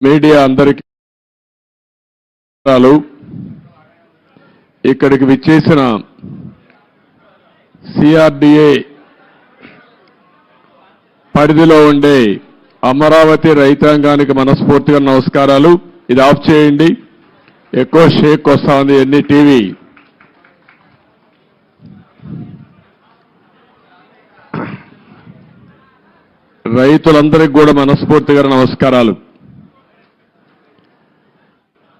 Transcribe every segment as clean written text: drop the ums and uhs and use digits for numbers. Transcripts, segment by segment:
Media అందరికీ ఇక్కడికి విచ్చేసిన సిఆర్డీఏ పరిధిలో ఉండే అమరావతి రైతాంగానికి మనస్ఫూర్తిగా నమస్కారాలు. ఇది ఆఫ్ చేయండి, ఎక్కువ షేక్ వస్తా ఉంది ఎన్ని టీవీ. రైతులందరికీ కూడా మనస్ఫూర్తిగా నమస్కారాలు.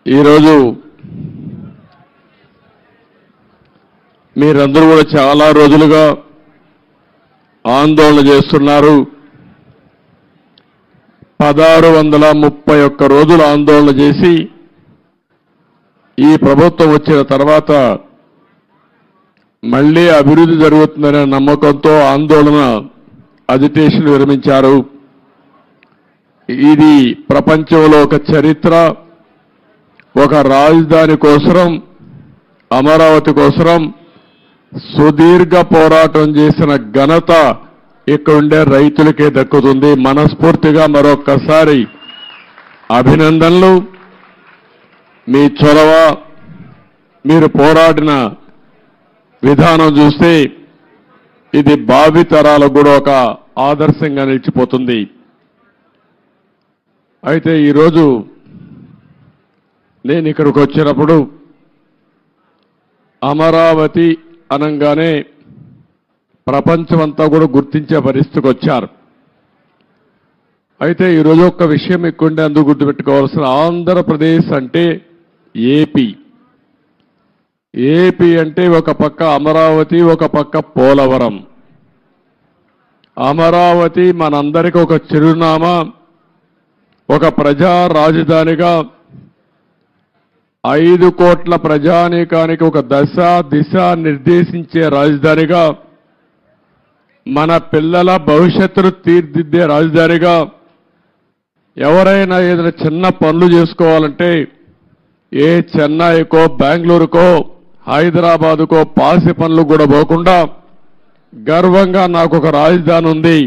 ఈరోజు మీరందరూ కూడా చాలా రోజులుగా ఆందోళన చేస్తున్నారు. 1631 రోజులు ఆందోళన చేసి ఈ ప్రభుత్వం వచ్చిన తర్వాత మళ్లీ అభివృద్ధి జరుగుతుందనే నమ్మకంతో ఆందోళన అజిటేషన్ విరమించారు. ఇది ప్రపంచంలో ఒక చరిత్ర. ఒక రాజధాని కోసం, అమరావతి కోసం సుదీర్ఘ పోరాటం చేసిన ఘనత ఇక్కడుండే రైతులకే దక్కుతుంది. మనస్ఫూర్తిగా మరొక్కసారి అభినందనలు. మీ చొరవ, మీరు పోరాడిన విధానం చూస్తే ఇది భావితరాలకు కూడా ఒక ఆదర్శంగా నిలిచిపోతుంది. అయితే ఈరోజు నేను ఇక్కడికి వచ్చినప్పుడు అమరావతి అనగానే ప్రపంచమంతా కూడా గుర్తించే పరిస్థితికి వచ్చారు. అయితే ఈరోజు ఒక విషయం ఎక్కువంటే అందుకు గుర్తుపెట్టుకోవాల్సిన, ఆంధ్రప్రదేశ్ అంటే ఏపీ. ఏపీ అంటే ఒక పక్క అమరావతి, ఒక పక్క పోలవరం. అమరావతి మనందరికీ ఒక చిరునామా, ఒక ప్రజా రాజధానిగా 5 కోట్ల ప్రజానీకానికి ఒక దశ దిశ నిర్దేశించే రాజధానిగా, మన పిల్లల భవిష్యత్తును తీర్చిదిద్దే రాజధానిగా, ఎవరైనా ఏదైనా చిన్న పనులు చేసుకోవాలంటే ఏ చెన్నైకో బెంగళూరుకో హైదరాబాదుకో పాసి పనులు కూడా పోకుండా గర్వంగా నాకు ఒక రాజధాని ఉంది,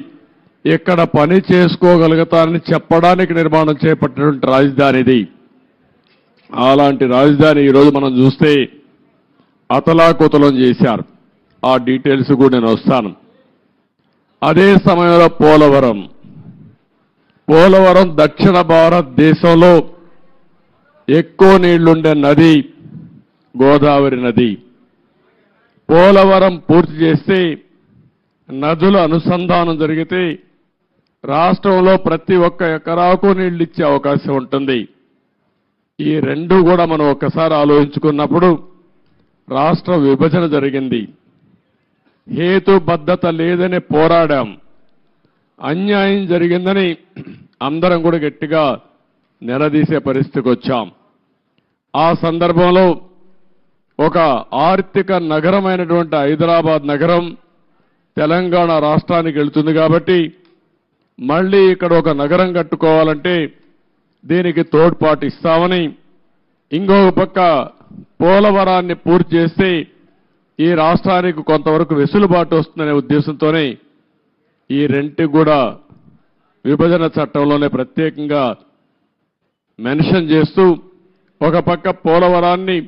ఇక్కడ పని చేసుకోగలుగుతానని చెప్పడానికి నిర్మాణం చేపట్టినటువంటి రాజధాని ఇది. అలాంటి రాజధాని ఈరోజు మనం చూస్తే అతలాకుతలం చేశారు. ఆ డీటెయిల్స్ కూడా నేను వస్తాను. అదే సమయంలో పోలవరం దక్షిణ భారతదేశంలో ఎక్కువ నీళ్లుండే నది గోదావరి నది. పోలవరం పూర్తి చేస్తే నదుల అనుసంధానం జరిగితే రాష్ట్రంలో ప్రతి ఒక్క ఎకరాకు నీళ్లు ఇచ్చే అవకాశం ఉంటుంది. ఈ రెండు కూడా మనం ఒక్కసారి ఆలోచించుకున్నప్పుడు రాష్ట్ర విభజన జరిగింది. హేతుబద్ధత లేదని పోరాడాం. అన్యాయం జరిగిందని అందరం కూడా గట్టిగా నిలదీసే పరిస్థితికి వచ్చాం. ఆ సందర్భంలో ఒక ఆర్థిక నగరమైనటువంటి హైదరాబాద్ నగరం తెలంగాణ రాష్ట్రానికి వెళ్తుంది కాబట్టి మళ్లీ ఇక్కడ ఒక నగరం కట్టుకోవాలంటే దీనికి తోడ్పాటు ఇస్తామని, ఇంకొక పక్క పోలవరాన్ని పూర్తి చేస్తే ఈ రాష్ట్రానికి కొంతవరకు వెసులుబాటు వస్తుందనే ఉద్దేశంతోనే ఈ రెంటి కూడా విభజన చట్టంలోనే ప్రత్యేకంగా మెన్షన్ చేస్తూ ఒక పక్క పోలవరాన్ని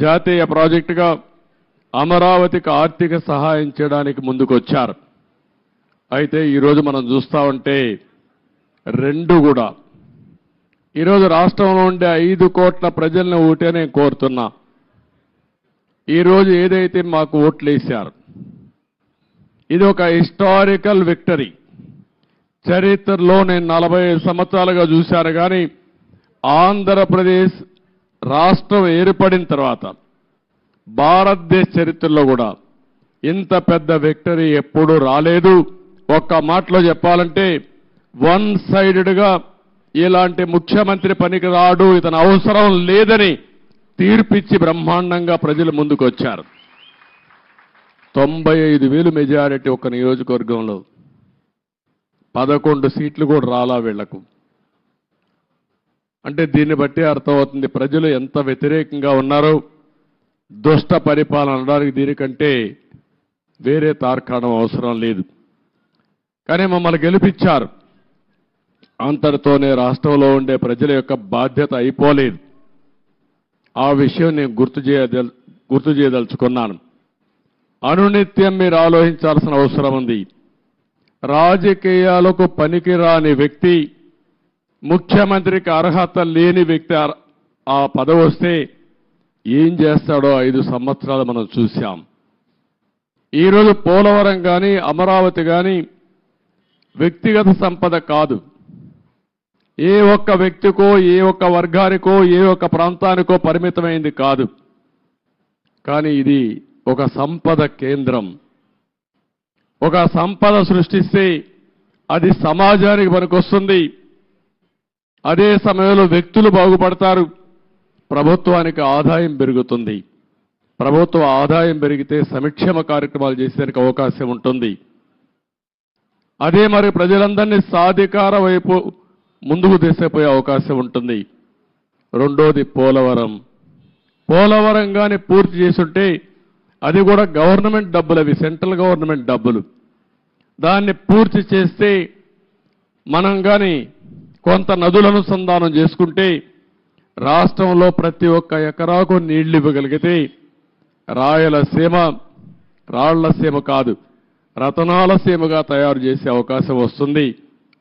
జాతీయ ప్రాజెక్టుగా, అమరావతికి ఆర్థిక సహాయం చేయడానికి ముందుకొచ్చారు. అయితే ఈరోజు మనం చూస్తా ఉంటే రెండు కూడా ఈరోజు రాష్ట్రంలో ఉండే 5 కోట్ల ప్రజల్ని ఓటే నేను కోరుతున్నా. ఈరోజు ఏదైతే మాకు ఓట్లేశారు ఇది ఒక హిస్టారికల్ విక్టరీ. చరిత్రలో నేను 45 సంవత్సరాలుగా చూశాను కానీ ఆంధ్రప్రదేశ్ రాష్ట్రం ఏర్పడిన తర్వాత భారతదేశ చరిత్రలో కూడా ఇంత పెద్ద విక్టరీ ఎప్పుడూ రాలేదు. ఒక్క మాటలో చెప్పాలంటే వన్ సైడెడ్గా ఇలాంటి ముఖ్యమంత్రి పనికి రాడు, ఇతను అవసరం లేదని తీర్పిచ్చి బ్రహ్మాండంగా ప్రజలు ముందుకు వచ్చారు. 95,000 మెజారిటీ ఒక నియోజకవర్గంలో, 11 సీట్లు కూడా రాలా వీళ్లకు. అంటే దీన్ని బట్టి అర్థమవుతుంది ప్రజలు ఎంత వ్యతిరేకంగా ఉన్నారో. దుష్ట పరిపాలన అనడానికి దీనికంటే వేరే తార్కాణం అవసరం లేదు. కానీ మమ్మల్ని గెలిపించారు. అంతటితోనే రాష్ట్రంలో ఉండే ప్రజల యొక్క బాధ్యత అయిపోలేదు. ఆ విషయం నేను గుర్తు చేయదలుచుకున్నాను. అనునిత్యం మీరు ఆలోచించాల్సిన అవసరం ఉంది. రాజకీయాలకు పనికిరాని వ్యక్తి, ముఖ్యమంత్రికి అర్హత లేని వ్యక్తి ఆ పదవి వస్తే ఏం చేస్తాడో 5 సంవత్సరాలు మనం చూశాం. ఈరోజు పోలవరం కానీ అమరావతి కానీ వ్యక్తిగత సంపద కాదు. ఏ ఒక్క వ్యక్తికో, ఏ ఒక్క వర్గానికో, ఏ ఒక్క ప్రాంతానికో పరిమితమైంది కాదు. కానీ ఇది ఒక సంపద కేంద్రం. ఒక సంపద సృష్టిస్తే అది సమాజానికి పనికొస్తుంది. అదే సమయంలో వ్యక్తులు బాగుపడతారు, ప్రభుత్వానికి ఆదాయం పెరుగుతుంది. ప్రభుత్వ ఆదాయం పెరిగితే సంక్షేమ కార్యక్రమాలు చేసేందుకు అవకాశం ఉంటుంది. అదే మరి ప్రజలందరినీ సాధికార వైపు ముందుకు తీసుకుపోయే అవకాశం ఉంటుంది. రెండోది పోలవరం. పోలవరం కానీ పూర్తి చేసుంటే అది కూడా గవర్నమెంట్ డబ్బులు, అవి సెంట్రల్ గవర్నమెంట్ డబ్బులు. దాన్ని పూర్తి చేస్తే మనం కానీ కొంత నదుల అనుసంధానం చేసుకుంటే రాష్ట్రంలో ప్రతి ఒక్క ఎకరాకు నీళ్లు ఇవ్వగలిగితే రాయలసీమ రాళ్లసీమ కాదు, రతనాల సీమగా తయారు చేసే అవకాశం వస్తుంది.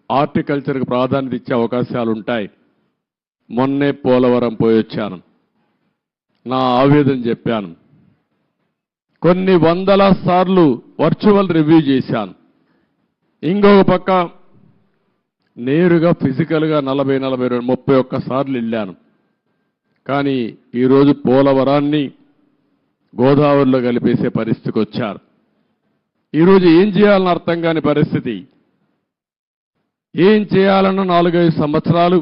హార్టికల్చర్కి ప్రాధాన్యత ఇచ్చే అవకాశాలు ఉంటాయి. మొన్నే పోలవరం పోయొచ్చాను. నా ఆవేదన చెప్పాను. కొన్ని వందల సార్లు వర్చువల్ రివ్యూ చేశాను. ఇంకొక పక్క నేరుగా ఫిజికల్గా 31 సార్లు వెళ్ళాను. కానీ ఈరోజు పోలవరాన్ని గోదావరిలో కలిపేసే పరిస్థితికి వచ్చారు. ఈరోజు ఏం చేయాలని అర్థం కాని పరిస్థితి. ఏం చేయాలన్న 4-5 సంవత్సరాలు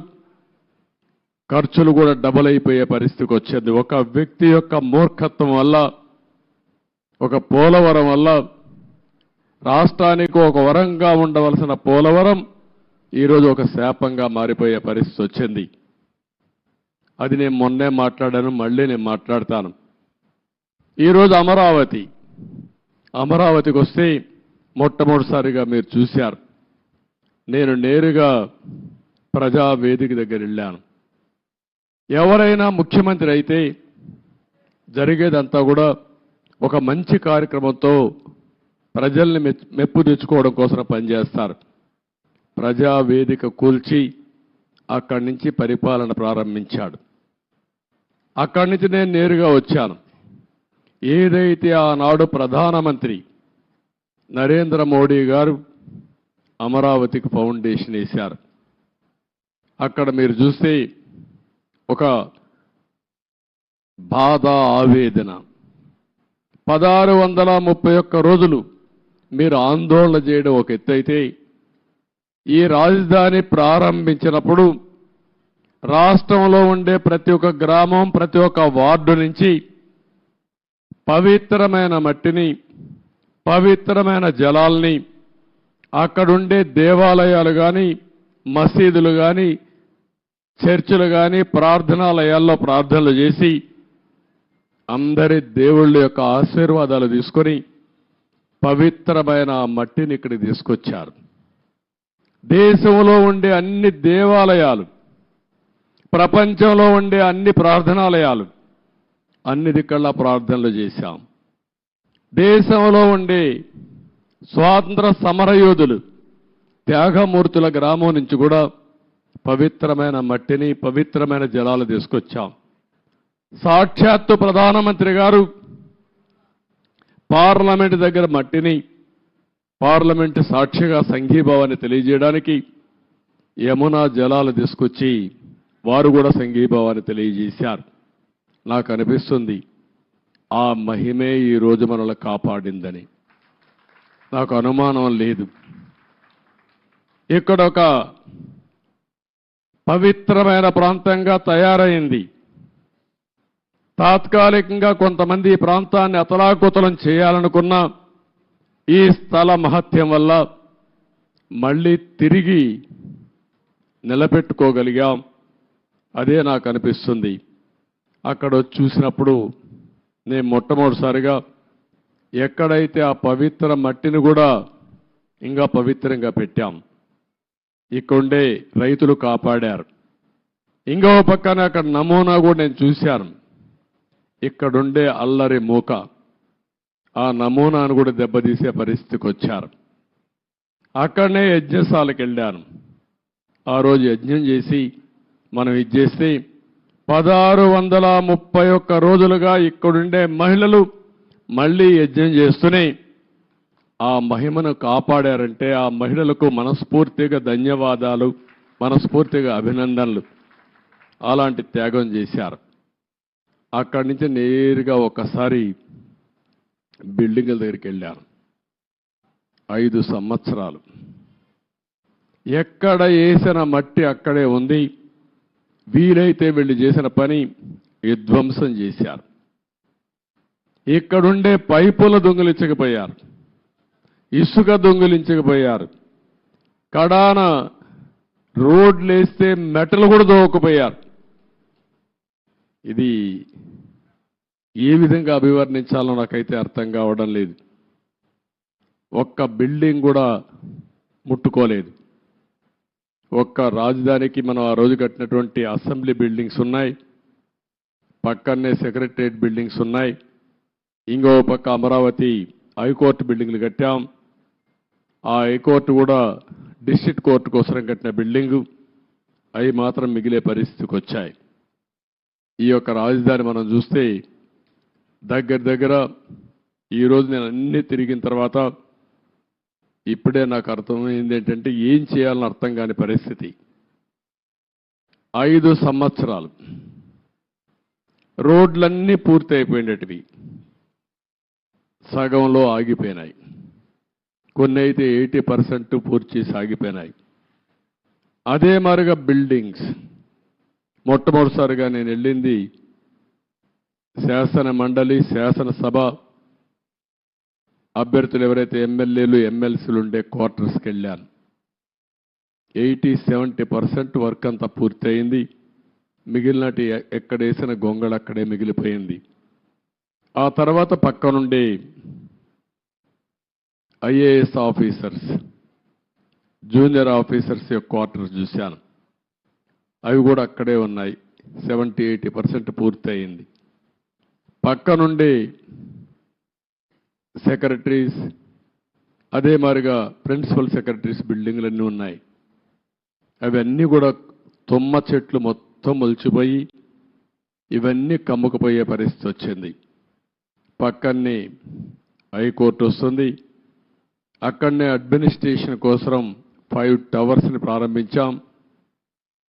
ఖర్చులు కూడా డబుల్ అయిపోయే పరిస్థితికి వచ్చింది. ఒక వ్యక్తి యొక్క మూర్ఖత్వం వల్ల, ఒక పోలవరం వల్ల రాష్ట్రానికి ఒక వరంగా ఉండవలసిన పోలవరం ఈరోజు ఒక శాపంగా మారిపోయే పరిస్థితి వచ్చింది. అది నేను మొన్నే మాట్లాడాను, మళ్ళీ నేను మాట్లాడతాను. ఈరోజు అమరావతికి వస్తే మొట్టమొదటిసారిగా మీరు చూశారు. నేను నేరుగా ప్రజావేదిక దగ్గర వెళ్ళాను. ఎవరైనా ముఖ్యమంత్రి అయితే జరిగేదంతా కూడా ఒక మంచి కార్యక్రమంతో ప్రజల్ని మెప్పు తెచ్చుకోవడం కోసం పనిచేస్తారు. ప్రజావేదిక కూల్చి అక్కడి నుంచి పరిపాలన ప్రారంభించాడు. అక్కడి నుంచి నేను నేరుగా వచ్చాను. ఏదైతే ఆనాడు ప్రధానమంత్రి నరేంద్ర మోడీ గారు అమరావతికి ఫౌండేషన్ వేశారు, అక్కడ మీరు చూస్తే ఒక బాధ, ఆవేదన. 1631 రోజులు మీరు ఆందోళన చేయడం ఒక ఎత్తైతే, ఈ రాజధాని ప్రారంభించినప్పుడు రాష్ట్రంలో ఉండే ప్రతి ఒక్క గ్రామం, ప్రతి ఒక్క వార్డు నుంచి పవిత్రమైన మట్టిని, పవిత్రమైన జలాల్ని, అక్కడుండే దేవాలయాలు కానీ, మసీదులు కానీ, చర్చిలు కానీ ప్రార్థనాలయాల్లో ప్రార్థనలు చేసి అందరి దేవుళ్ళ యొక్క ఆశీర్వాదాలు తీసుకొని పవిత్రమైన మట్టిని ఇక్కడికి తీసుకొచ్చారు. దేశంలో ఉండే అన్ని దేవాలయాలు, ప్రపంచంలో ఉండే అన్ని ప్రార్థనాలయాలు, అన్ని దిక్కల్లా ప్రార్థనలు చేశాం. దేశంలో ఉండే స్వాతంత్ర సమరయోధులు, త్యాగమూర్తుల గ్రామం నుంచి కూడా పవిత్రమైన మట్టిని, పవిత్రమైన జలాలు తీసుకొచ్చాం. సాక్షాత్తు ప్రధానమంత్రి గారు పార్లమెంట్ దగ్గర మట్టిని, పార్లమెంట్ సాక్షిగా సంఘీభావాన్ని తెలియజేయడానికి యమునా జలాలు తీసుకొచ్చి వారు కూడా సంఘీభావాన్ని తెలియజేశారు. నాకు అనిపిస్తుంది ఆ మహిమే ఈరోజు మనల్ని కాపాడిందని. నాకు అనుమానం లేదు. ఇక్కడ ఒక పవిత్రమైన ప్రాంతంగా తయారైంది. తాత్కాలికంగా కొంతమంది ఈ ప్రాంతాన్ని అతలాకుతలం చేయాలనుకున్న ఈ స్థల మహత్యం వల్ల మళ్ళీ తిరిగి నిలబెట్టుకోగలిగాం. అదే నాకు అనిపిస్తుంది. అక్కడ చూసినప్పుడు నేను మొట్టమొదటిసారిగా ఎక్కడైతే ఆ పవిత్ర మట్టిని కూడా ఇంకా పవిత్రంగా పెట్టాం. ఇక్కడుండే రైతులు కాపాడారు. ఇంకో పక్కన అక్కడ నమూనా కూడా నేను చూశాను. ఇక్కడుండే అల్లరి మూక ఆ నమూనాను కూడా దెబ్బతీసే పరిస్థితికి వచ్చారు. అక్కడనే యజ్ఞశాలకు వెళ్ళాను. ఆ రోజు యజ్ఞం చేసి మనం ఇది చేస్తే 1631 రోజులుగా ఇక్కడుండే మహిళలు మళ్ళీ యజ్ఞం చేస్తూనే ఆ మహిమను కాపాడారంటే ఆ మహిళలకు మనస్ఫూర్తిగా ధన్యవాదాలు, మనస్ఫూర్తిగా అభినందనలు. అలాంటి త్యాగం చేశారు. అక్కడి నుంచి నేరుగా ఒకసారి బిల్డింగుల దగ్గరికి వెళ్ళాను. 5 సంవత్సరాలు ఎక్కడ వేసిన మట్టి అక్కడే ఉంది. వీలైతే వీళ్ళు చేసిన పని విధ్వంసం చేశారు. ఇక్కడుండే పైపులు దొంగిలించకపోయారు, ఇసుక దొంగిలించకపోయారు, కడాన రోడ్లేస్తే మెటలు కూడా దోవకపోయారు. ఇది ఏ విధంగా అభివర్ణించాలో నాకైతే అర్థం కావడం లేదు. ఒక్క బిల్డింగ్ కూడా ముట్టుకోలేదు. ఒక్క రాజధానికి మనం ఆ రోజు కట్టినటువంటి అసెంబ్లీ బిల్డింగ్స్ ఉన్నాయి, పక్కనే సెక్రటరియట్ బిల్డింగ్స్ ఉన్నాయి, ఇంకో పక్క అమరావతి హైకోర్టు బిల్డింగ్లు కట్టాం. ఆ హైకోర్టు కూడా డిస్ట్రిక్ట్ కోర్టు కోసం కట్టిన బిల్డింగు, అవి మాత్రం మిగిలే పరిస్థితికి వచ్చాయి. ఈ యొక్క రాజధాని మనం చూస్తే దగ్గర ఈరోజు నేను అన్నీ తిరిగిన తర్వాత ఇప్పుడే నాకు అర్థమైంది ఏంటంటే ఏం చేయాలని అర్థం కాని పరిస్థితి. 5 సంవత్సరాలు రోడ్లన్నీ పూర్తి అయిపోయినటివి, సగంలో ఆగిపోయినాయి. కొన్ని అయితే 80% పూర్తి చేసి ఆగిపోయినాయి. అదే మాదిరిగా బిల్డింగ్స్ మొట్టమొదటిసారిగా నేను వెళ్ళింది శాసన మండలి, శాసనసభ అభ్యర్థులు ఎవరైతే ఎమ్మెల్యేలు, ఎమ్మెల్సీలు ఉండే క్వార్టర్స్కి వెళ్ళాను. 80-70% వర్క్ అంతా పూర్తయింది. మిగిలినటి ఎక్కడ వేసిన గొంగళ అక్కడే మిగిలిపోయింది. ఆ తర్వాత పక్కనుండే ఐఏఎస్ ఆఫీసర్స్, జూనియర్ ఆఫీసర్స్ యొక్క క్వార్టర్స్ చూశాను. అవి కూడా అక్కడే ఉన్నాయి. 70-80% పూర్తయింది. పక్కనుండి సెక్రటరీస్, అదే మాదిరిగా ప్రిన్సిపల్ సెక్రటరీస్ బిల్డింగ్లన్నీ ఉన్నాయి. అవన్నీ కూడా తుమ్మ చెట్లు మొత్తం మొలిచిపోయి ఇవన్నీ కమ్ముకుపోయే పరిస్థితి వచ్చింది. పక్కనే హైకోర్టు వస్తుంది. అక్కడనే అడ్మినిస్ట్రేషన్ కోసం 5 టవర్స్ని ప్రారంభించాం.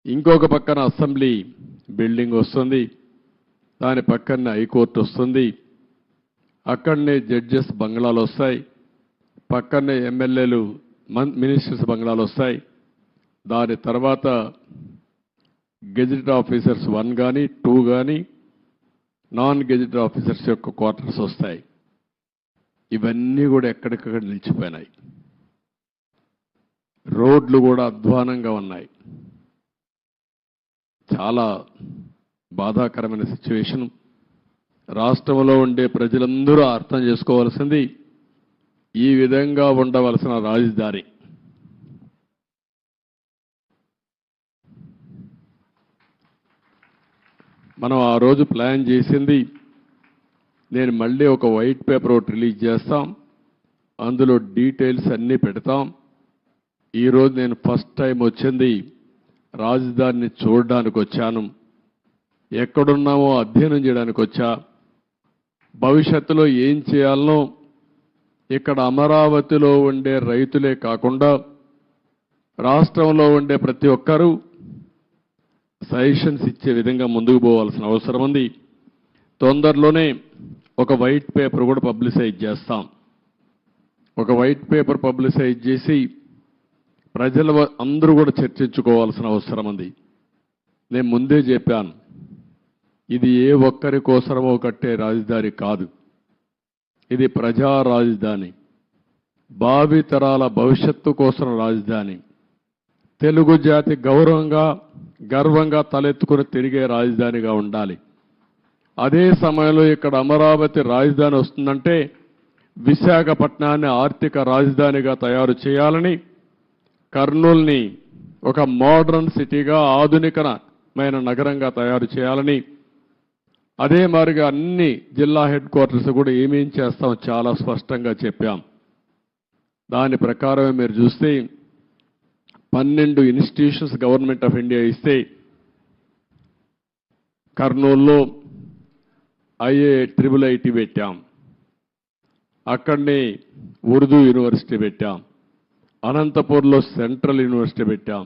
ఇంకొక పక్కన అసెంబ్లీ బిల్డింగ్ వస్తుంది, దాని పక్కనే హైకోర్టు వస్తుంది. అక్కడనే జడ్జెస్ బంగ్లాలు వస్తాయి, పక్కనే ఎమ్మెల్యేలు, మినిస్టర్స్ బంగ్లాలు వస్తాయి. దాని తర్వాత గెజిటెడ్ ఆఫీసర్స్ 1 కానీ 2 కానీ నాన్ గెజిటెడ్ ఆఫీసర్స్ యొక్క క్వార్టర్స్ వస్తాయి. ఇవన్నీ కూడా ఎక్కడికక్కడ నిలిచిపోయినాయి. రోడ్లు కూడా అధ్వానంగా ఉన్నాయి. చాలా బాధాకరమైన సిచ్యువేషన్. రాష్ట్రంలో ఉండే ప్రజలందరూ అర్థం చేసుకోవాల్సింది ఈ విధంగా ఉండవలసిన రాజధాని. మనం ఆ రోజు ప్లాన్ చేసింది, నేను మళ్ళీ ఒక వైట్ పేపర్ ఒకటి రిలీజ్ చేస్తాం, అందులో డీటెయిల్స్ అన్నీ పెడతాం. ఈరోజు నేను ఫస్ట్ టైం వచ్చింది రాజధానిని చూడడానికి వచ్చాను. ఎక్కడున్నామో అధ్యయనం చేయడానికి వచ్చా. భవిష్యత్తులో ఏం చేయాలనో ఇక్కడ అమరావతిలో ఉండే రైతులే కాకుండా రాష్ట్రంలో ఉండే ప్రతి ఒక్కరూ సజెషన్స్ ఇచ్చే విధంగా ముందుకు పోవాల్సిన అవసరం ఉంది. తొందరలోనే ఒక వైట్ పేపర్ కూడా పబ్లిసైజ్ చేస్తాం. ఒక వైట్ పేపర్ పబ్లిసైజ్ చేసి ప్రజల అందరూ కూడా చర్చించుకోవాల్సిన అవసరం ఉంది. నేను ముందే చెప్పాను, ఇది ఏ ఒక్కరి కోసమో కట్టే రాజధాని కాదు, ఇది ప్రజా రాజధాని, భావితరాల భవిష్యత్తు కోసం రాజధాని, తెలుగు జాతి గర్వంగా తలెత్తుకుని తిరిగే రాజధానిగా ఉండాలి. అదే సమయంలో ఇక్కడ అమరావతి రాజధాని వస్తుందంటే విశాఖపట్నాన్ని ఆర్థిక రాజధానిగా తయారు చేయాలని, కర్నూలుని ఒక మోడర్న్ సిటీగా ఆధునికమైన నగరంగా తయారు చేయాలని, అదే మాదిరిగా అన్ని జిల్లా హెడ్ క్వార్టర్స్ కూడా ఏమేం చేస్తాం చాలా స్పష్టంగా చెప్పాం. దాని ప్రకారమే మీరు చూస్తే 12 ఇన్స్టిట్యూషన్స్ గవర్నమెంట్ ఆఫ్ ఇండియా ఇస్తే కర్నూలులో IIT పెట్టాం, అక్కడనే ఉర్దూ యూనివర్సిటీ పెట్టాం, అనంతపూర్లో సెంట్రల్ యూనివర్సిటీ పెట్టాం,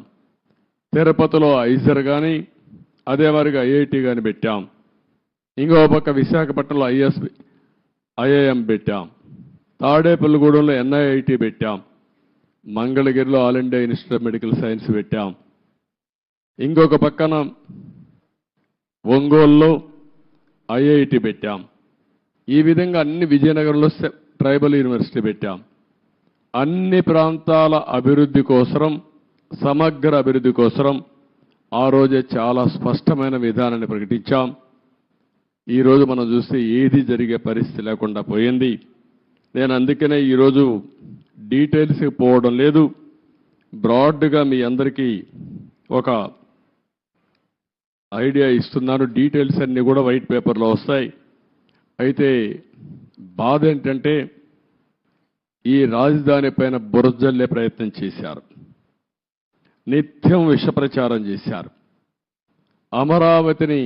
తిరుపతిలో ఐజర్ కానీ అదే మాదిరిగా IIT కానీ పెట్టాం, ఇంకో పక్క విశాఖపట్నంలో IIM పెట్టాం, తాడేపల్లిగూడెంలో NIIT పెట్టాం, మంగళగిరిలో all India institute of medical science పెట్టాం, ఇంకొక పక్కన ఒంగోలులో IIT పెట్టాం. ఈ విధంగా అన్ని విజయనగరంలో ట్రైబల్ యూనివర్సిటీ పెట్టాం. అన్ని ప్రాంతాల అభివృద్ధి కోసం, సమగ్ర అభివృద్ధి కోసం ఆ రోజే చాలా స్పష్టమైన విధానాన్ని ప్రకటించాం. ఈరోజు మనం చూస్తే ఏది జరిగే పరిస్థితి లేకుండా పోయింది. నేను అందుకనే ఈరోజు డీటెయిల్స్కి పోవడం లేదు, బ్రాడ్గా మీ అందరికీ ఒక ఐడియా ఇస్తున్నాను. డీటెయిల్స్ అన్నీ కూడా వైట్ పేపర్లో వస్తాయి. అయితే బాధ ఏంటంటే ఈ రాజధాని పైన బురజల్లే ప్రయత్నం చేశారు, నిత్యం విష ప్రచారం చేశారు, అమరావతిని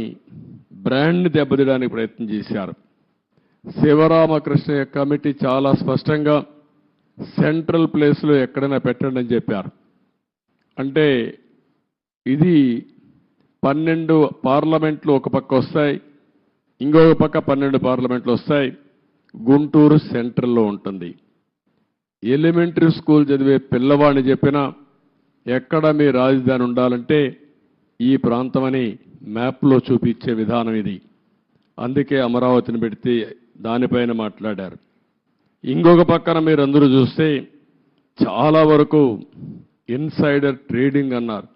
బ్రాండ్ని దెబ్బతీయడానికి ప్రయత్నం చేశారు. శివరామకృష్ణ కమిటీ చాలా స్పష్టంగా సెంట్రల్ ప్లేస్లో ఎక్కడైనా పెట్టండి అని చెప్పారు. అంటే ఇది 12 పార్లమెంట్లు ఒక పక్క వస్తాయి, ఇంకొక పక్క 12 పార్లమెంట్లు వస్తాయి. గుంటూరు సెంట్రల్లో ఉంటుంది. ఎలిమెంటరీ స్కూల్ చదివే పిల్లవాడిని చెప్పినా ఎక్కడ మీ రాజధాని ఉండాలంటే ఈ ప్రాంతమని మ్యాప్లో చూపించే విధానం ఇది. అందుకే అమరావతిని పెడితే దానిపైన మాట్లాడారు. ఇంకొక పక్కన మీరందరూ చూస్తే చాలా వరకు ఇన్సైడర్ ట్రేడింగ్ అన్నారు.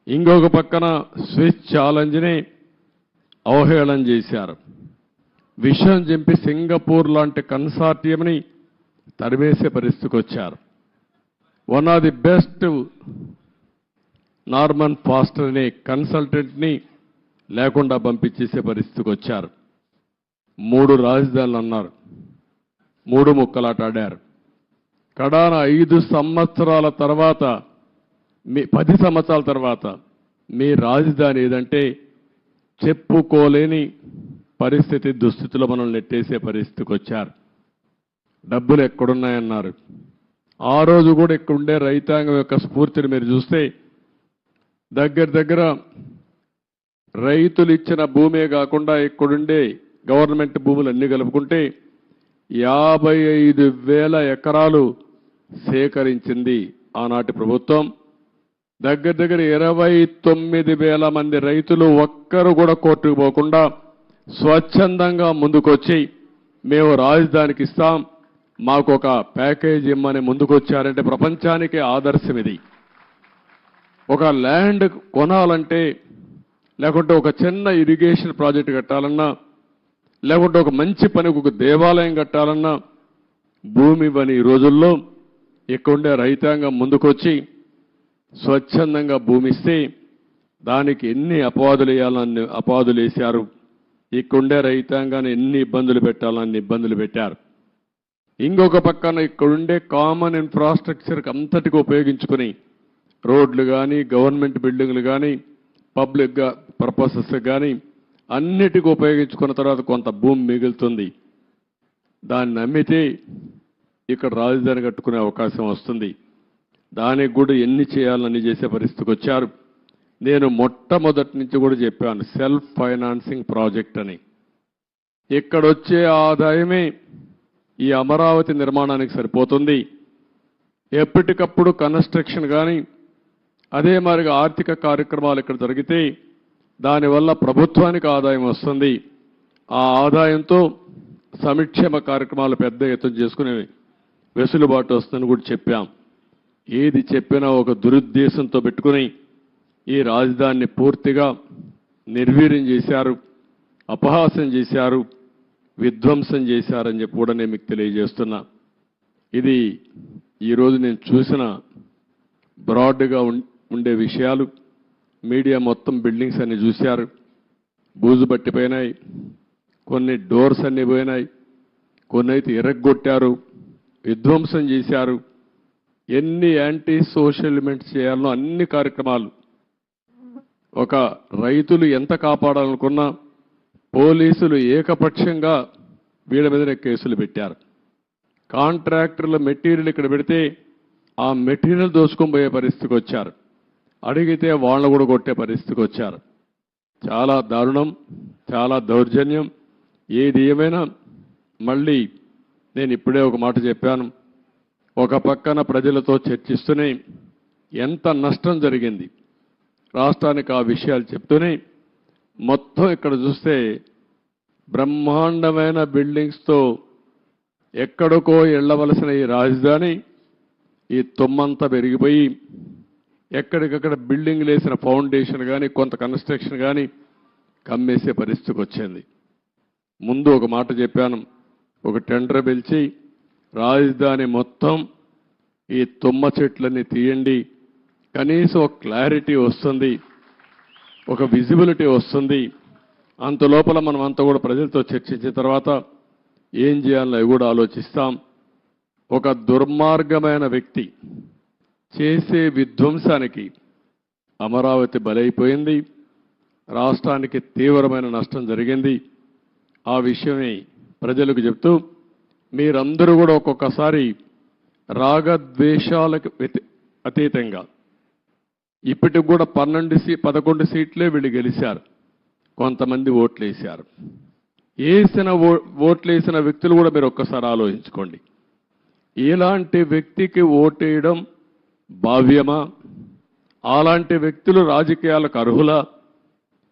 ఇంకొక పక్కన స్విస్ ఛాలెంజ్ని అవహేళన చేశారు. విషయం చెప్పి సింగపూర్ లాంటి కన్సార్టియంని తరిమేసే పరిస్థితికి వచ్చారు. One of the best Norman faster అనే కన్సల్టెంట్ని లేకుండా పంపించేసే పరిస్థితికి వచ్చారు. 3 రాజధానులు అన్నారు, 3 ముక్కలాట ఆడారు. కడాన 5 సంవత్సరాల తర్వాత, 10 సంవత్సరాల తర్వాత మీ రాజధాని ఏదంటే చెప్పుకోలేని పరిస్థితి, దుస్థితిలో మనం నెట్టేసే పరిస్థితికి వచ్చారు. డబ్బులు ఎక్కడున్నాయన్నారు. ఆ రోజు కూడా ఇక్కడుండే రైతాంగం యొక్క స్ఫూర్తిని మీరు చూస్తే దగ్గర రైతులు ఇచ్చిన భూమే కాకుండా ఇక్కడుండే గవర్నమెంట్ భూములు అన్ని కలుపుకుంటే 55,000 ఎకరాలు సేకరించింది ఆనాటి ప్రభుత్వం. దగ్గర 29,000 మంది రైతులు ఒక్కరు కూడా కోర్టుకు పోకుండా స్వచ్ఛందంగా ముందుకొచ్చి మేము రాజధానికి ఇస్తాం, మాకు ఒక ప్యాకేజ్ ఇమ్మని ముందుకొచ్చారంటే ప్రపంచానికి ఆదర్శం ఇది. ఒక ల్యాండ్ కొనాలంటే, లేకుంటే ఒక చిన్న ఇరిగేషన్ ప్రాజెక్ట్ కట్టాలన్నా, లేకుంటే ఒక మంచి పనికి ఒక దేవాలయం కట్టాలన్నా భూమి ఇవ్వని ఈ రోజుల్లో ఇక్కడుండే రైతాంగం ముందుకొచ్చి స్వచ్ఛందంగా భూమి ఇస్తే దానికి ఎన్ని అపవాదులు వేయాలని అపవాదులు వేశారు. ఇక్కడుండే రైతాంగాన్ని ఎన్ని ఇబ్బందులు పెట్టాలని ఇబ్బందులు పెట్టారు. ఇంకొక పక్కన ఇక్కడుండే కామన్ ఇన్ఫ్రాస్ట్రక్చర్కి అంతటికి ఉపయోగించుకుని రోడ్లు కానీ, గవర్నమెంట్ బిల్డింగ్లు కానీ, పబ్లిక్ పర్పసెస్ కానీ అన్నిటికీ ఉపయోగించుకున్న తర్వాత కొంత భూమి మిగులుతుంది. దాన్ని అమ్మితే ఇక్కడ రాజధాని కట్టుకునే అవకాశం వస్తుంది. దానికి కూడా ఎన్ని చేయాలని చేసే పరిస్థితికి వచ్చారు. నేను మొట్టమొదటి నుంచి కూడా చెప్పాను, సెల్ఫ్ ఫైనాన్సింగ్ ప్రాజెక్ట్ అని. ఇక్కడొచ్చే ఆదాయమే ఈ అమరావతి నిర్మాణానికి సరిపోతుంది. ఎప్పటికప్పుడు కన్స్ట్రక్షన్ కానీ, అదే మాదిరిగా ఆర్థిక కార్యక్రమాలు ఇక్కడ జరిగితే దానివల్ల ప్రభుత్వానికి ఆదాయం వస్తుంది. ఆ ఆదాయంతో సంక్షేమ కార్యక్రమాలు పెద్ద ఎత్తున చేసుకునే వెసులుబాటు వస్తుందని కూడా చెప్పాం. ఏది చెప్పినా ఒక దురుద్దేశంతో పెట్టుకుని ఈ రాజధానిని పూర్తిగా నిర్వీర్యం చేశారు, అపహాస్యం చేశారు, విధ్వంసం చేశారని చెప్పి కూడా నేను మీకు తెలియజేస్తున్నా. ఇది ఈరోజు నేను చూసిన బ్రాడ్గా ఉండే విషయాలు మీడియా మొత్తం బిల్డింగ్స్ అన్ని చూశారు. బూజు పట్టిపోయినాయి, కొన్ని డోర్స్ అన్ని పోయినాయి, కొన్ని అయితే ఎరగొట్టారు, విధ్వంసం చేశారు. ఎన్ని యాంటీ సోషల్ ఎలిమెంట్స్ చేయాలనో అన్ని కార్యక్రమాలు. ఒక రైతులు ఎంత కాపాడాలనుకున్నా పోలీసులు ఏకపక్షంగా వీళ్ళ మీదనే కేసులు పెట్టారు. కాంట్రాక్టర్ల మెటీరియల్ ఇక్కడ పెడితే ఆ మెటీరియల్ దోచుకొని పోయే పరిస్థితికి వచ్చారు. అడిగితే వాళ్ళను కూడా కొట్టే పరిస్థితికి వచ్చారు. చాలా దారుణం, చాలా దౌర్జన్యం. ఏది ఏమైనా మళ్ళీ నేను ఇప్పుడే ఒక మాట చెప్పాను. ఒక పక్కన ప్రజలతో చర్చిస్తూనే ఎంత నష్టం జరిగింది రాష్ట్రానికి ఆ విషయాలు చెప్తూనే మొత్తం ఇక్కడ చూస్తే బ్రహ్మాండమైన బిల్డింగ్స్తో ఎక్కడికో వెళ్ళవలసిన ఈ రాజధాని ఈ తొమ్మంతా పెరిగిపోయి ఎక్కడికక్కడ బిల్డింగ్ లేసిన ఫౌండేషన్ కానీ కొంత కన్స్ట్రక్షన్ కానీ కమ్మేసే పరిస్థితికి వచ్చింది. ముందు ఒక మాట చెప్పాను, ఒక టెండర్ పిలిచి రాజధాని మొత్తం ఈ తుమ్మ చెట్లన్నీ తీయండి, కనీసం ఒక క్లారిటీ వస్తుంది, ఒక విజిబిలిటీ వస్తుంది. అంత లోపల మనం అంతా కూడా ప్రజలతో చర్చించిన తర్వాత ఏం చేయాలో అవి కూడా ఆలోచిస్తాం. ఒక దుర్మార్గమైన వ్యక్తి చేసే విధ్వంసానికి అమరావతి బలైపోయింది. రాష్ట్రానికి తీవ్రమైన నష్టం జరిగింది. ఆ విషయమే ప్రజలకు చెప్తూ మీరందరూ కూడా ఒక్కొక్కసారి రాగద్వేషాలకు అతీతంగా ఇప్పటికి కూడా 11 సీట్లే వీళ్ళు గెలిచారు. కొంతమంది ఓట్లేశారు. ఓట్లేసిన వ్యక్తులు కూడా మీరు ఒక్కసారి ఆలోచించుకోండి. ఇలాంటి వ్యక్తికి ఓటేయడం భావ్యమా? అలాంటి వ్యక్తులు రాజకీయాలకు అర్హులా?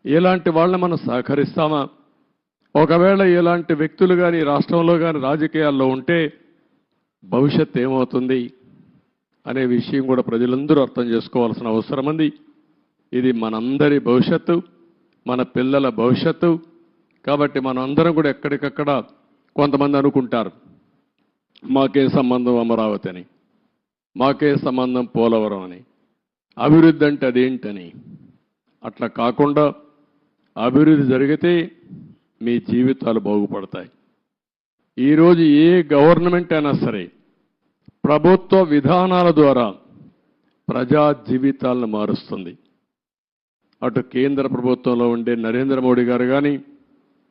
ఇలాంటి వాళ్ళని మనం సహకరిస్తామా? ఒకవేళ ఇలాంటి వ్యక్తులు కానీ రాష్ట్రంలో కానీ రాజకీయాల్లో ఉంటే భవిష్యత్తు ఏమవుతుంది అనే విషయం కూడా ప్రజలందరూ అర్థం చేసుకోవాల్సిన అవసరం ఉంది. ఇది మనందరి భవిష్యత్తు, మన పిల్లల భవిష్యత్తు. కాబట్టి మనందరం కూడా ఎక్కడికక్కడ కొంతమంది అనుకుంటారు మాకే సంబంధం అమరావతి అని, మాకే సంబంధం పోలవరం అని, అభివృద్ధి అంటే అదేంటని. అట్లా కాకుండా అభివృద్ధి జరిగితే మీ జీవితాలు బాగుపడతాయి. ఈరోజు ఏ గవర్నమెంట్ అయినా సరే ప్రభుత్వ విధానాల ద్వారా ప్రజా జీవితాలను మారుస్తుంది. అటు కేంద్ర ప్రభుత్వంలో ఉండే నరేంద్ర మోడీ గారు కానీ,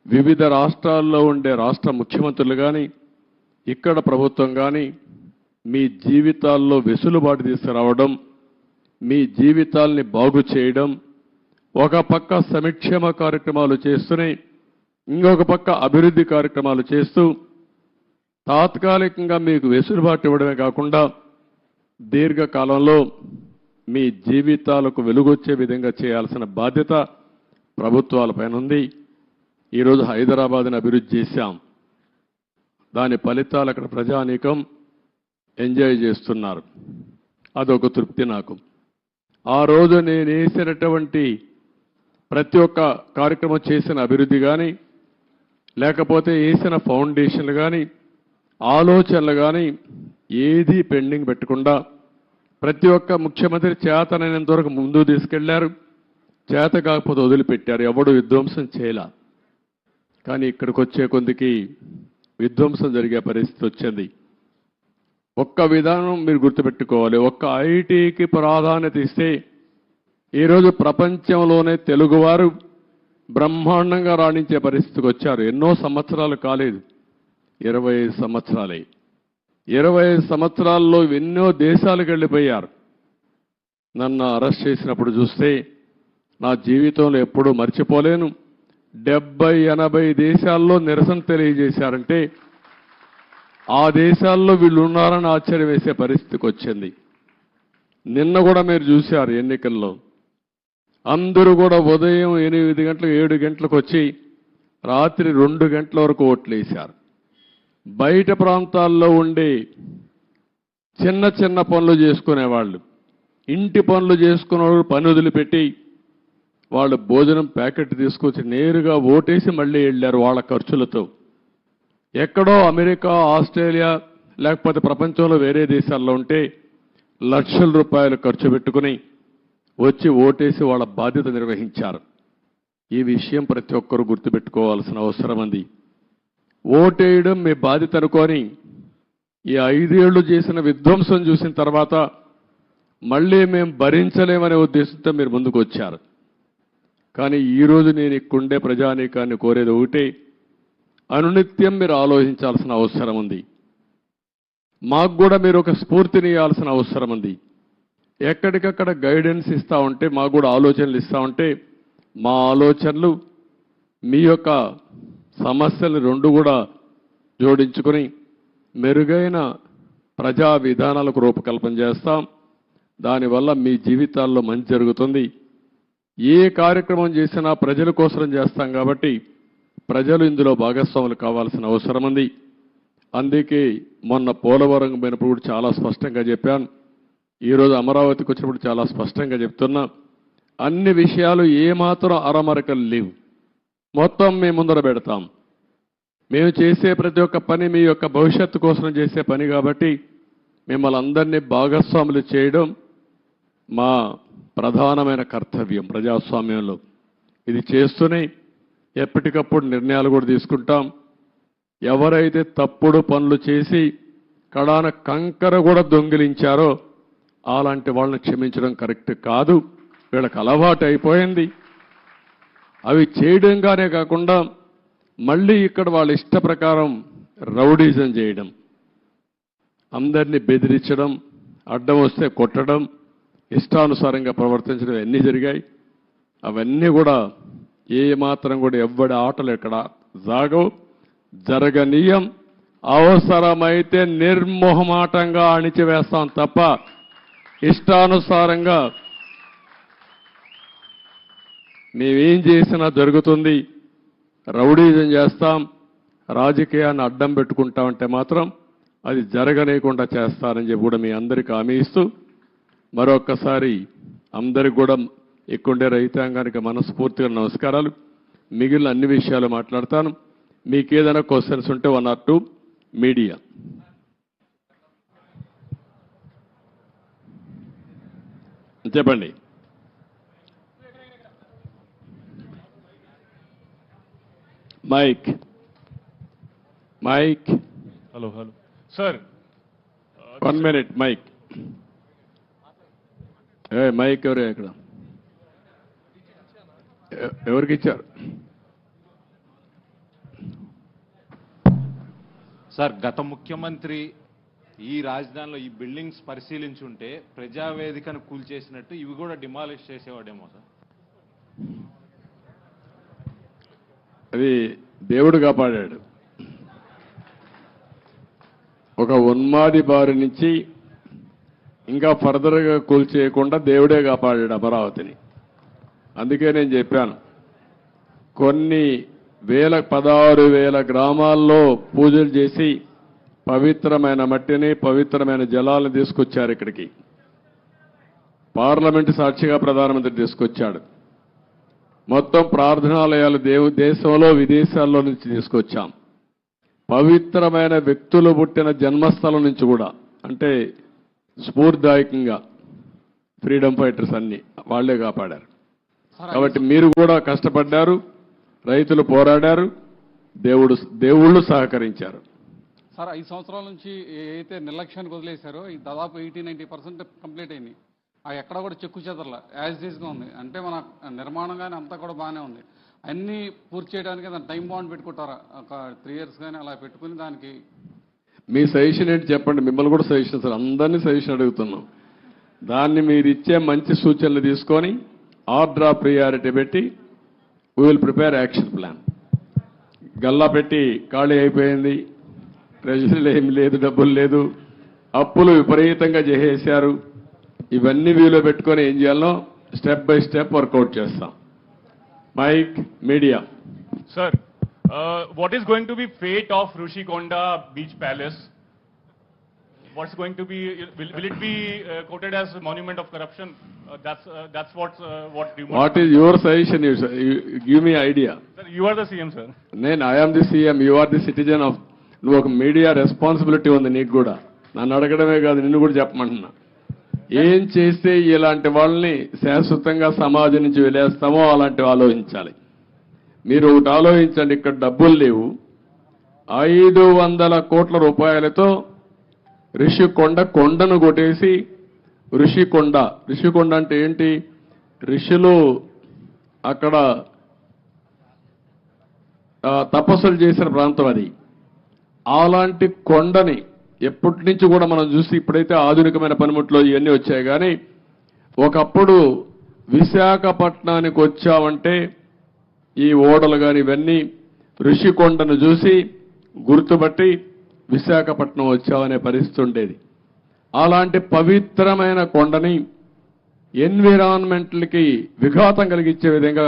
వివిధ రాష్ట్రాల్లో ఉండే రాష్ట్ర ముఖ్యమంత్రులు కానీ, ఇక్కడ ప్రభుత్వం కానీ మీ జీవితాల్లో వెసులుబాటు తీసుకురావడం, మీ జీవితాల్ని బాగు చేయడం, ఒక పక్క సంక్షేమ కార్యక్రమాలు చేస్తూనే ఇంకొక పక్క అభివృద్ధి కార్యక్రమాలు చేస్తూ తాత్కాలికంగా మీకు వెసులుబాటు ఇవ్వడమే కాకుండా దీర్ఘకాలంలో మీ జీవితాలకు వెలుగొచ్చే విధంగా చేయాల్సిన బాధ్యత ప్రభుత్వాలపైన ఉంది. ఈరోజు హైదరాబాద్ని అభివృద్ధి చేశాం. దాని ఫలితాలు అక్కడ ప్రజానీకం ఎంజాయ్ చేస్తున్నారు. అదొక తృప్తి నాకు. ఆ రోజు నేను వేసినటువంటి ప్రతి ఒక్క కార్యక్రమం చేసిన అభివృద్ధి కానీ, లేకపోతే వేసిన ఫౌండేషన్లు కానీ, ఆలోచనలు కానీ ఏదీ పెండింగ్ పెట్టకుండా ప్రతి ఒక్క ముఖ్యమంత్రి చేతనైనంత వరకు ముందుకు తీసుకెళ్లారు. చేత కాకపోతే వదిలిపెట్టారు. ఎవడు విధ్వంసం చేయాల. కానీ ఇక్కడికి వచ్చే కొందికి విధ్వంసం జరిగే పరిస్థితి వచ్చింది. ఒక్క విధానం మీరు గుర్తుపెట్టుకోవాలి. ఒక్క ఐటీకి ప్రాధాన్యత ఇస్తే ఈరోజు ప్రపంచంలోనే తెలుగువారు బ్రహ్మాండంగా రాణించే పరిస్థితికి వచ్చారు. ఎన్నో సంవత్సరాలు కాలేదు, 25 సంవత్సరాలే. 25 సంవత్సరాల్లో ఎన్నో దేశాలకు వెళ్ళిపోయారు. నన్ను అరెస్ట్ చేసినప్పుడు చూస్తే నా జీవితంలో ఎప్పుడూ మర్చిపోలేను. 70-80 దేశాల్లో నిరసన తెలియజేశారంటే ఆ దేశాల్లో వీళ్ళు ఉన్నారని ఆశ్చర్యం వేసే పరిస్థితికి వచ్చింది. నిన్న కూడా మీరు చూశారు ఎన్నికల్లో అందరూ కూడా ఉదయం 8 గంటలకు 7 గంటలకు వచ్చి రాత్రి 2 గంటల వరకు ఓట్లు వేశారు. బయట ప్రాంతాల్లో ఉండే చిన్న చిన్న పనులు చేసుకునేవాళ్ళు, ఇంటి పనులు చేసుకునే వాళ్ళు పని వదిలిపెట్టి వాళ్ళు భోజనం ప్యాకెట్ తీసుకొచ్చి నేరుగా ఓటేసి మళ్ళీ వెళ్ళారు వాళ్ళ ఖర్చులతో. ఎక్కడో అమెరికా, ఆస్ట్రేలియా లేకపోతే ప్రపంచంలో వేరే దేశాల్లో ఉంటే లక్షల రూపాయలు ఖర్చు పెట్టుకుని వచ్చి ఓటేసి వాళ్ళ బాధ్యత నిర్వహించారు. ఈ విషయం ప్రతి ఒక్కరూ గుర్తుపెట్టుకోవాల్సిన అవసరం ఉంది. ఓటేయడం మీ బాధ్యత అనుకొని ఈ 5 ఏళ్లు చేసిన విధ్వంసం చూసిన తర్వాత మళ్ళీ మేము భరించలేమనే ఉద్దేశంతో మీరు ముందుకు వచ్చారు. కానీ ఈరోజు నేను ఇక్కడుండే ప్రజానీకాన్ని కోరేది ఒకటే, అనునిత్యం మీరు ఆలోచించాల్సిన అవసరం ఉంది. మాకు కూడా మీరు ఒక స్ఫూర్తిని ఇవ్వాల్సిన అవసరం ఉంది. ఎక్కడికక్కడ గైడెన్స్ ఇస్తూ ఉంటే, మాకు కూడా ఆలోచనలు ఇస్తూ ఉంటే, మా ఆలోచనలు మీ యొక్క సమస్యలు రెండు కూడా జోడించుకొని మెరుగైన ప్రజా విధానాలకు రూపకల్పన చేస్తాం. దానివల్ల మీ జీవితాల్లో మంచి జరుగుతుంది. ఏ కార్యక్రమం చేసినా ప్రజల కోసం చేస్తాం కాబట్టి ప్రజలు ఇందులో భాగస్వాములు కావాల్సిన అవసరం ఉంది. అందుకే మొన్న పోలవరం పోయినప్పుడు కూడా చాలా స్పష్టంగా చెప్పాను. ఈరోజు అమరావతికి వచ్చినప్పుడు చాలా స్పష్టంగా చెప్తున్నా. అన్ని విషయాలు ఏమాత్రం అరమరకలు లేవు. మొత్తం మేము ముందర పెడతాం. మేము చేసే ప్రతి ఒక్క పని మీ యొక్క భవిష్యత్తు కోసం చేసే పని కాబట్టి మిమ్మల్ని అందరినీ భాగస్వాములు చేయడం మా ప్రధానమైన కర్తవ్యం ప్రజాస్వామ్యంలో. ఇది చేస్తూనే ఎప్పటికప్పుడు నిర్ణయాలు కూడా తీసుకుంటాం. ఎవరైతే తప్పుడు పనులు చేసి కడాన కంకర కూడా దొంగిలించారో అలాంటి వాళ్ళని క్షమించడం కరెక్ట్ కాదు. వీళ్ళకి అలవాటు అయిపోయింది. అవి చేయడంగానే కాకుండా మళ్ళీ ఇక్కడ వాళ్ళ ఇష్ట ప్రకారం రౌడీజం చేయడం, అందరినీ బెదిరించడం, అడ్డం వస్తే కొట్టడం, ఇష్టానుసారంగా ప్రవర్తించడం అన్నీ జరిగాయి. అవన్నీ కూడా ఏ మాత్రం కూడా ఎవ్వడి ఆటలు ఎక్కడ జరగనీయం. అవసరమైతే నిర్మోహమాటంగా అణిచివేస్తాం తప్ప ఇష్టానుసారంగా మేమేం చేసినా జరుగుతుంది. రౌడీజం చేస్తాం, రాజకీయాన్ని అడ్డం పెట్టుకుంటామంటే మాత్రం అది జరగనీయకుండా చేస్తారని చెప్పి కూడా మీ అందరికీ హామీ ఇస్తూ మరొక్కసారి అందరికి కూడా ఇక్కడుండే రైతాంగానికి మనస్ఫూర్తిగా నమస్కారాలు. మిగిలిన అన్ని విషయాలు మాట్లాడతాను. మీకు ఏదైనా క్వశ్చన్స్ ఉంటే 1 or 2 మీడియా. చెప్పండి. Mic. Hello sir, 1 minute mic. Mic ఎవరు ఇక్కడ? ఎవరికి ఇచ్చారు? సార్, గత ముఖ్యమంత్రి ఈ రాజధానిలో ఈ బిల్డింగ్స్ పరిశీలించుంటే ప్రజావేదికను కూల్చేసినట్టు ఇవి కూడా డిమాలిష్ చేసేవాడేమో సార్. అది దేవుడు కాపాడాడు. ఒక ఉన్మాది బారి నుంచి ఇంకా ఫర్దర్గా కూల్చేయకుండా దేవుడే కాపాడాడు అమరావతిని. అందుకే నేను చెప్పాను, కొన్ని 16,000 గ్రామాల్లో పూజలు చేసి పవిత్రమైన మట్టిని, పవిత్రమైన జలాలను తీసుకొచ్చారు ఇక్కడికి. పార్లమెంటు సాక్షిగా ప్రధానమంత్రి తీసుకొచ్చాడు. మొత్తం ప్రార్థనాలయాలు దేశంలో విదేశాల్లో నుంచి తీసుకొచ్చాం. పవిత్రమైన వ్యక్తులు పుట్టిన జన్మస్థలం నుంచి కూడా, అంటే స్ఫూర్తిదాయకంగా ఫ్రీడమ్ ఫైటర్స్ అన్ని వాళ్లే కాపాడారు. కాబట్టి మీరు కూడా కష్టపడ్డారు, రైతులు పోరాడారు, దేవుళ్ళు సహకరించారు. సార్, 5 సంవత్సరాల నుంచి ఏదైతే నిర్లక్ష్యానికి వదిలేశారో ఈ దాదాపు 80-90% కంప్లీట్ అయింది. ఎక్కడ కూడా చెక్కు చెదరల యాజ్ ఈజ్గా ఉంది. అంటే మన నిర్మాణం కానీ అంతా కూడా బాగానే ఉంది. అన్నీ పూర్తి చేయడానికి దాని టైం బాండ్ పెట్టుకుంటారా? ఒక 3 years కానీ అలా పెట్టుకుని దానికి మీ సజెషన్ ఏంటి చెప్పండి. మిమ్మల్ని కూడా సజెషన్ సార్, అందరినీ సజెషన్ అడుగుతున్నాం. దాన్ని మీరు ఇచ్చే మంచి సూచనలు తీసుకొని ఆర్డర్ ఆఫ్ ప్రియారిటీ పెట్టి we will prepare action plan. Galla పెట్టి ఖాళీ అయిపోయింది, ట్రెజరీలో ఏమి లేదు, డబ్బులు లేదు, అప్పులు విపరీతంగా చేసేశారు. ఇవన్నీ వీలో పెట్టుకొని ఏం చేయాలో స్టెప్ బై స్టెప్ వర్కౌట్ చేస్తాం. Mic. Media. Sir, what is going to be fate of Rushikonda Beach Palace? What's going to be? Will it be quoted as a monument of corruption? That's what rumors. What is your suggestion? You give me idea. Sir, you are the CM, sir. I am the CM. You are the citizen of. నువ్వు ఒక media responsibility ఉంది నీకు కూడా. నన్ను అడగడమే కాదు, నిన్ను కూడా చెప్పమంటున్నా. ఏం చేస్తే ఇలాంటి వాళ్ళని శాశ్వతంగా సమాజం నుంచి వెలేస్తామో అలాంటివి ఆలోచించాలి. మీరు ఒకటి ఆలోచించండి, ఇక్కడ డబ్బులు లేవు. 500 కోట్ల రూపాయలతో కొండను కొట్టేసి ఋషికొండ అంటే ఏంటి? ఋషులు అక్కడ తపస్సులు చేసిన ప్రాంతం అది. అలాంటి కొండని ఎప్పటి నుంచి కూడా మనం చూసి ఇప్పుడైతే ఆధునికమైన పనిముట్లు ఇవన్నీ వచ్చాయి, కానీ ఒకప్పుడు విశాఖపట్నానికి వచ్చామంటే ఈ ఓడలు కానీ ఇవన్నీ ఋషికొండను చూసి గుర్తుపట్టి విశాఖపట్నం వచ్చామనే పరిస్థితి ఉండేది. అలాంటి పవిత్రమైన కొండని ఎన్విరాన్మెంట్లకి విఘాతం కలిగించే విధంగా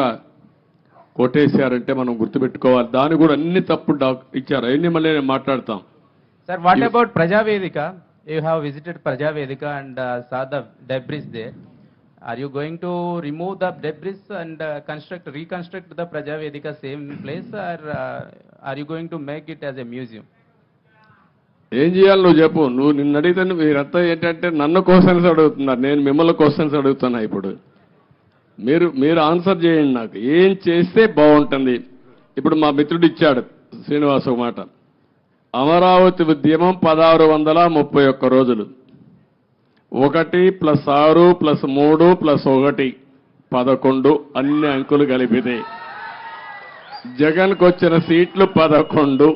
కొట్టేశారంటే మనం గుర్తుపెట్టుకోవాలి. దాని కూడా అన్ని తప్పు ఇచ్చారు. అవన్నీ మళ్ళీ నేను మాట్లాడతాం. Sir, what about Prajavedika? You have visited Prajavedika and saw the debris there. Are you going to remove the debris and reconstruct the Prajavedika same place, or are you going to make it as a museum? ఏం చేయాలి నువ్వు చెప్పు. నువ్వు నిన్ను అడిగితే మీరంతా ఏంటంటే నన్ను క్వశ్చన్స్ అడుగుతున్నారు, నేను మిమ్మల్ని క్వశ్చన్స్ అడుగుతున్నా. ఇప్పుడు మీరు ఆన్సర్ చేయండి. నాకు ఏం చేస్తే బాగుంటుంది? ఇప్పుడు మా మిత్రుడు ఇచ్చాడు శ్రీనివాస్ ఒక మాట. అమరావతి ఉద్యమం 1631 రోజులు, 1 + 6 + 3 + 1 11 అన్ని అంకులు కలిపితే జగన్కు వచ్చిన సీట్లు 11.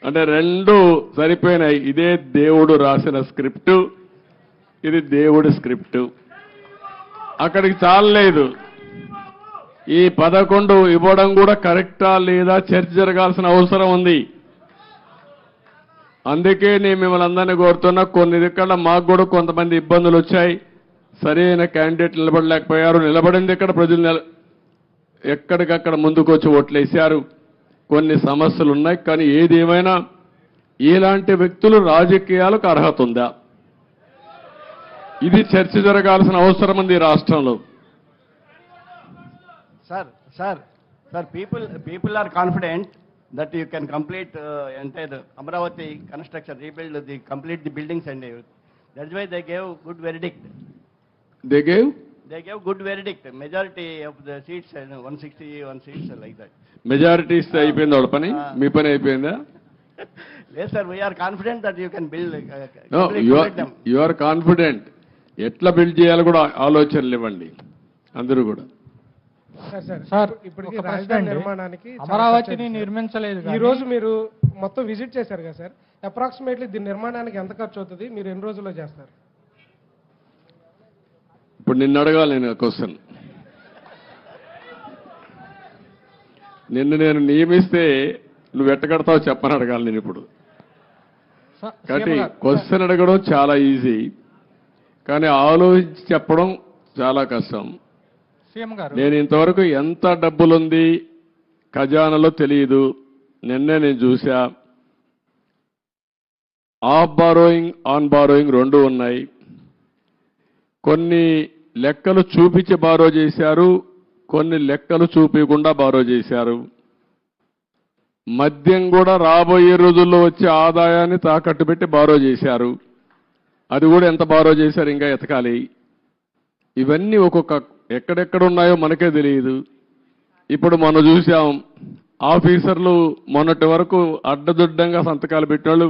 అంటే 2 సరిపోయినాయి. ఇదే దేవుడు రాసిన స్క్రిప్టు, ఇది దేవుడి స్క్రిప్టు. అక్కడికి చాలలేదు. ఈ 11 ఇవ్వడం కూడా కరెక్టా లేదా చర్చ జరగాల్సిన అవసరం ఉంది. అందుకే నేను మిమ్మల్ని అందరినీ కోరుతున్నా, కొన్ని ఇక్కడ మాకు కూడా కొంతమంది ఇబ్బందులు వచ్చాయి. సరైన క్యాండిడేట్ నిలబడలేకపోయారు. నిలబడింది ఇక్కడ ప్రజలు ఎక్కడికక్కడ ముందుకు వచ్చి ఓట్లేశారు. కొన్ని సమస్యలు ఉన్నాయి. కానీ ఏది ఏమైనా ఇలాంటి వ్యక్తులు రాజకీయాలకు అర్హత ఉందా? ఇది చర్చ జరగాల్సిన అవసరం ఉంది రాష్ట్రంలో. Sir, people are confident that you can complete entire Amaravati construction, complete the buildings and everything. That's why they gave good verdict. They gave good verdict. Majority of the seats, 161 seats like that. Majority ఇస్తే అయిపోయింది వాళ్ళ పని. మీ పని అయిపోయిందా? Yes, sir. We are confident that you can build. You are confident. ఎట్లా build చేయాలో కూడా ఆలోచనలు ఇవ్వండి అందరూ కూడా. సార్ ఇప్పటికీ రాజధాని నిర్మాణానికి అమరావతిని నిర్మించలేదు. ఈ రోజు మీరు మొత్తం విజిట్ చేశారు కదా సార్, అప్రాక్సిమేట్లీ దీని నిర్మాణానికి ఎంత ఖర్చు అవుతుంది? మీరు ఎన్ని రోజుల్లో చేస్తారు? ఇప్పుడు నిన్ను అడగాలి నేను క్వశ్చన్. నిన్ను నేను నియమిస్తే నువ్వు ఎట్టగడతావు చెప్పని అడగాలి నేను ఇప్పుడు. కాబట్టి క్వశ్చన్ అడగడం చాలా ఈజీ, కానీ ఆలోచించి చెప్పడం చాలా కష్టం. నేను ఇంతవరకు ఎంత డబ్బులుంది ఖజానాలో తెలియదు. నిన్నే నేను చూసా. ఆఫ్ బారోయింగ్, ఆన్ బారోయింగ్ 2 ఉన్నాయి. కొన్ని లెక్కలు చూపించి బారో చేశారు, కొన్ని లెక్కలు చూపించకుండా బారో చేశారు. మద్యం కూడా రాబోయే రోజుల్లో వచ్చే ఆదాయాన్ని తాకట్టు పెట్టి బారో చేశారు. అది కూడా ఎంత బారో చేశారు ఇంకా ఎతకాలి. ఇవన్నీ ఒక్కొక్క ఎక్కడెక్కడ ఉన్నాయో మనకే తెలియదు. ఇప్పుడు మనం చూసాం, ఆఫీసర్లు మొన్నటి వరకు అడ్డదుడ్డంగా సంతకాలు పెట్టేవాళ్ళు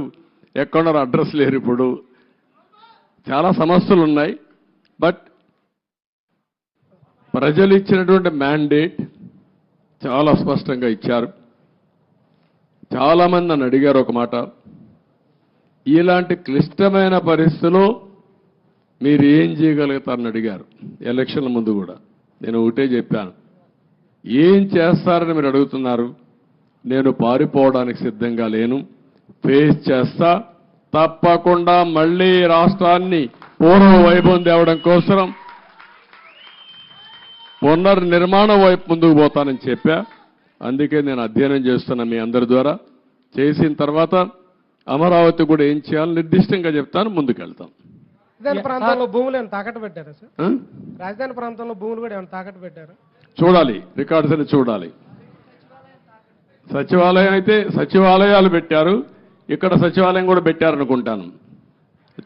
ఎక్కడున్నారు, అడ్రస్ లేరు. ఇప్పుడు చాలా సమస్యలు ఉన్నాయి. బట్ ప్రజలు ఇచ్చినటువంటి మ్యాండేట్ చాలా స్పష్టంగా ఇచ్చారు. చాలామంది నన్ను అడిగారు ఒక మాట, ఇలాంటి క్లిష్టమైన పరిస్థితుల్లో మీరు ఏం చేయగలుగుతారని అడిగారు. ఎలక్షన్ల ముందు కూడా నేను ఒకటే చెప్పాను, ఏం చేస్తారని మీరు అడుగుతున్నారు. నేను పారిపోవడానికి సిద్ధంగా లేను, ఫేస్ చేస్తా. తప్పకుండా మళ్ళీ రాష్ట్రాన్ని పూర్వ వైభవం తేవడం కోసం పునర్నిర్మాణం వైపు ముందుకు పోతానని చెప్పా. అందుకే నేను అధ్యయనం చేస్తున్నా మీ అందరి ద్వారా. చేసిన తర్వాత అమరావతి కూడా ఏం చేయాలో నిర్దిష్టంగా చెప్తాను, ముందుకెళ్తాం. రాజధాని ప్రాంతంలో భూములు ఏమైనా తాకట్టు పెట్టారా సార్? రాజధాని ప్రాంతంలో భూములు కూడా ఏమైనా తాకట్టు పెట్టారా? చూడాలి, రికార్డ్స్ అని చూడాలి. సచివాలయం అయితే సచివాలయాలు పెట్టారు, ఇక్కడ సచివాలయం కూడా పెట్టారనుకుంటాను.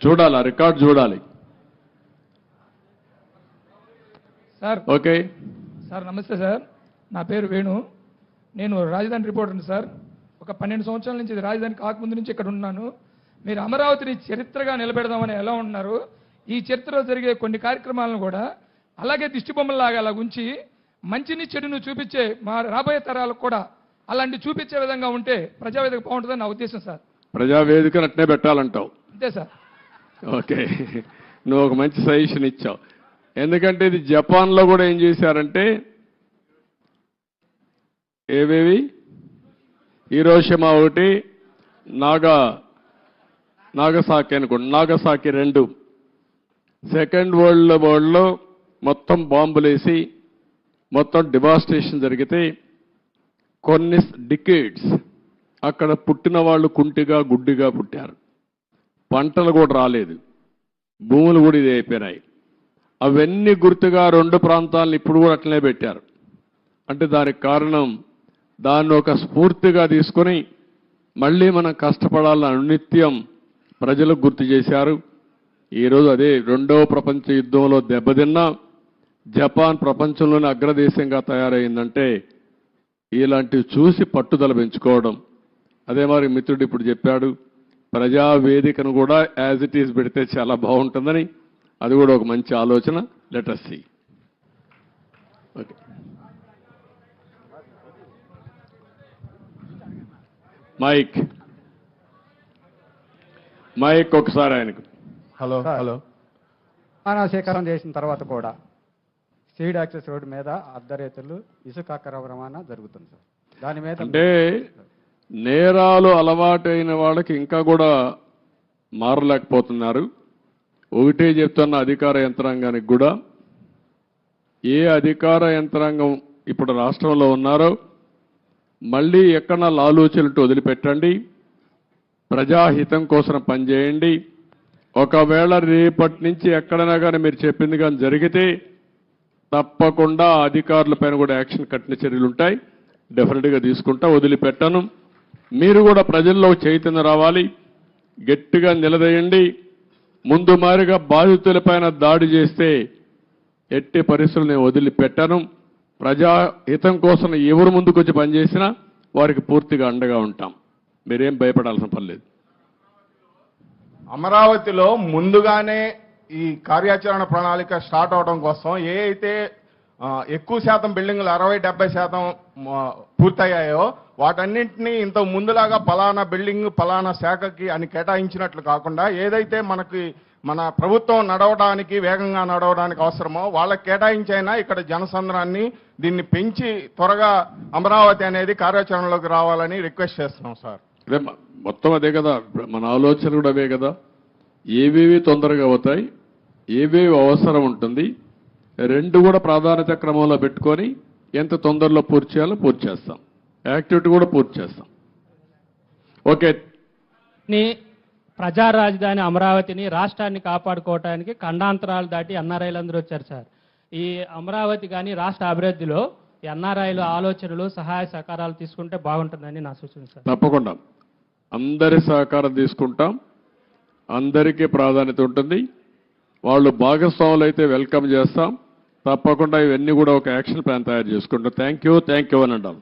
చూడాలి, ఆ రికార్డు చూడాలి. Sir okay. సార్ నమస్తే సార్, నా పేరు వేణు. నేను రాజధాని రిపోర్టర్ని సార్. ఒక 12 సంవత్సరాల నుంచి ఇది రాజధాని కాకముందు నుంచి ఇక్కడ ఉన్నాను. మీరు అమరావతిని చరిత్రగా నిలబెడదామని ఎలా ఉన్నారు? ఈ చరిత్రలో జరిగే కొన్ని కార్యక్రమాలను కూడా అలాగే దిష్టిబొమ్మలాగా అలా ఉంచి మంచిని చెడును చూపించే మా రాబోయే తరాలకు కూడా అలాంటి చూపించే విధంగా ఉంటే ప్రజావేదిక బాగుంటుందని నా ఉద్దేశం సార్. ప్రజావేదికను అట్నే పెట్టాలంటావు. అంతే సార్. ఓకే, నువ్వు ఒక మంచి సజెషన్ ఇచ్చావు. ఎందుకంటే ఇది జపాన్లో కూడా ఏం చేశారంటే ఏవేవి హీరోషిమా ఒకటి, నాగసాకి అనుకోండి, నాగసాకి 2 సెకండ్ వరల్డ్ వార్లో మొత్తం బాంబులేసి మొత్తం డివాస్టేషన్ జరిగితే కొన్ని డికేడ్స్ అక్కడ పుట్టిన వాళ్ళు కుంటిగా గుడ్డిగా పుట్టారు. పంటలు కూడా రాలేదు, భూములు కూడా ఇది అయిపోయినాయి. అవన్నీ గుర్తుగా 2 ప్రాంతాలను ఇప్పుడు కూడా అట్లనే పెట్టారు. అంటే దానికి కారణం దాన్ని ఒక స్ఫూర్తిగా తీసుకొని మళ్ళీ మనం కష్టపడాలని అనునిత్యం ప్రజలకు గుర్తు చేశారు. ఈరోజు అదే 2వ ప్రపంచ యుద్ధంలో దెబ్బతిన్న జపాన్ ప్రపంచంలోనే అగ్రదేశంగా తయారైందంటే ఇలాంటివి చూసి పట్టుదల పెంచుకోవడం. అదే మరి మిత్రుడు ఇప్పుడు చెప్పాడు, ప్రజావేదికను కూడా యాజ్ ఇట్ ఈజ్ పెడితే చాలా బాగుంటుందని. అది కూడా ఒక మంచి ఆలోచన. Let us see. Okay, mic ఒకసారి ఆయనకు. హలో సేకరణ చేసిన తర్వాత కూడా సీడ్ యాక్సెస్ రోడ్డు మీద అర్ధరేతులు ఇసుక అక్రమ రవాణా జరుగుతుంది సార్. దాని మీద అంటే నేరాలు అలవాటైన వాళ్ళకి ఇంకా కూడా మారలేకపోతున్నారు. ఒకటే చెప్తున్న అధికార యంత్రాంగానికి కూడా, ఏ అధికార యంత్రాంగం ఇప్పుడు రాష్ట్రంలో ఉన్నారో మళ్ళీ ఎక్కడన్నా లాలూచనలు వదిలిపెట్టండి, ప్రజాహితం కోసం పనిచేయండి. ఒకవేళ రేపటి నుంచి ఎక్కడైనా కానీ మీరు చెప్పింది కానీ జరిగితే తప్పకుండా అధికారులపైన కూడా యాక్షన్ కఠిన చర్యలు ఉంటాయి. డెఫినెట్గా తీసుకుంటా, వదిలిపెట్టను. మీరు కూడా ప్రజల్లో చైతన్యం రావాలి, గట్టిగా నిలదీయండి. ముందు మారిగా బాధితులపైన దాడి చేస్తే ఎట్టి పరిస్థితులు నేను వదిలిపెట్టను. ప్రజాహితం కోసం ఎవరు ముందుకొచ్చి పనిచేసినా వారికి పూర్తిగా అండగా ఉంటాం. మీరేం భయపడాల్సిన పని లేదు. అమరావతిలో ముందుగానే ఈ కార్యాచరణ ప్రణాళిక స్టార్ట్ అవడం కోసం ఏ అయితే ఎక్కువ శాతం బిల్డింగ్లు 60-70% పూర్తయ్యాయో వాటన్నింటినీ ఇంత ముందులాగా పలానా బిల్డింగ్ పలానా శాఖకి అని కేటాయించినట్లు కాకుండా ఏదైతే మన ప్రభుత్వం నడవడానికి వేగంగా నడవడానికి అవసరమో వాళ్ళకి కేటాయించైనా ఇక్కడ జనసంద్రాన్ని దీన్ని పెంచి త్వరగా అమరావతి అనేది కార్యాచరణలోకి రావాలని రిక్వెస్ట్ చేస్తున్నాం సార్. అదే మొత్తం అదే కదా, మన ఆలోచన కూడా అవే కదా. ఏవేవి తొందరగా అవుతాయి, ఏవేవి అవసరం ఉంటుంది, 2 కూడా ప్రాధాన్యత క్రమంలో పెట్టుకొని ఎంత తొందరలో పూర్తి చేయాలో పూర్తి చేస్తాం. యాక్టివిటీ కూడా పూర్తి చేస్తాం. ఓకే, ప్రజా రాజధాని అమరావతిని రాష్ట్రాన్ని కాపాడుకోవడానికి ఖండాంతరాలు దాటి ఎన్ఆర్ఐలందరూ వచ్చారు సార్. ఈ అమరావతి కానీ రాష్ట్ర అభివృద్ధిలో ఎన్ఆర్ఐలు ఆలోచనలు సహాయ సహకారాలు తీసుకుంటే బాగుంటుందని నా సూచన సార్. తప్పకుండా అందరి సహకారం తీసుకుంటాం, అందరికీ ప్రాధాన్యత ఉంటుంది. వాళ్ళు భాగస్వాములు అయితే వెల్కమ్ చేస్తాం. తప్పకుండా ఇవన్నీ కూడా ఒక యాక్షన్ ప్లాన్ తయారు చేసుకుంటాం. థ్యాంక్ యూ అని అంటాం.